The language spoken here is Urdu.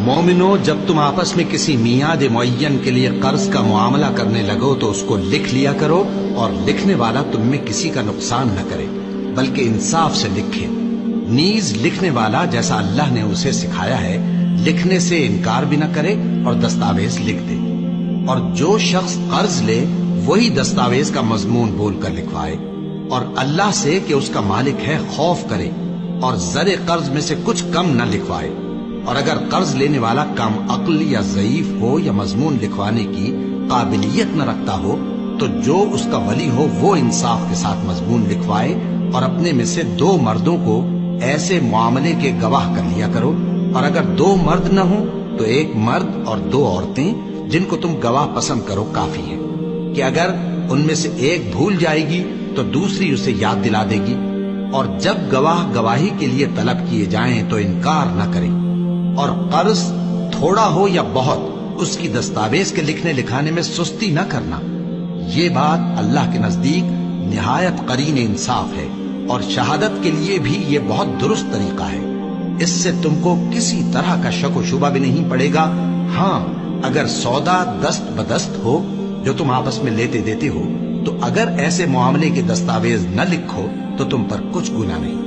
مومنو، جب تم آپس میں کسی میعاد معین کے لیے قرض کا معاملہ کرنے لگو تو اس کو لکھ لیا کرو، اور لکھنے والا تم میں کسی کا نقصان نہ کرے بلکہ انصاف سے لکھے۔ نیز لکھنے والا جیسا اللہ نے اسے سکھایا ہے لکھنے سے انکار بھی نہ کرے اور دستاویز لکھ دے، اور جو شخص قرض لے وہی دستاویز کا مضمون بول کر لکھوائے، اور اللہ سے کہ اس کا مالک ہے خوف کرے، اور زر قرض میں سے کچھ کم نہ لکھوائے۔ اور اگر قرض لینے والا کم عقل یا ضعیف ہو یا مضمون لکھوانے کی قابلیت نہ رکھتا ہو تو جو اس کا ولی ہو وہ انصاف کے ساتھ مضمون لکھوائے، اور اپنے میں سے 2 مردوں کو ایسے معاملے کے گواہ کر لیا کرو، اور اگر 2 مرد نہ ہوں تو 1 مرد اور 2 عورتیں جن کو تم گواہ پسند کرو کافی ہے، کہ اگر ان میں سے ایک بھول جائے گی تو دوسری اسے یاد دلا دے گی۔ اور جب گواہ گواہی کے لیے طلب کیے جائیں تو انکار نہ کریں، اور قرض تھوڑا ہو یا بہت اس کی دستاویز کے لکھنے لکھانے میں سستی نہ کرنا۔ یہ بات اللہ کے نزدیک نہایت قرین انصاف ہے، اور شہادت کے لیے بھی یہ بہت درست طریقہ ہے۔ اس سے تم کو کسی طرح کا شک و شبہ بھی نہیں پڑے گا۔ ہاں، اگر سودا دست بدست ہو جو تم آپس میں لیتے دیتے ہو تو اگر ایسے معاملے کے دستاویز نہ لکھو تو تم پر کچھ گناہ نہیں۔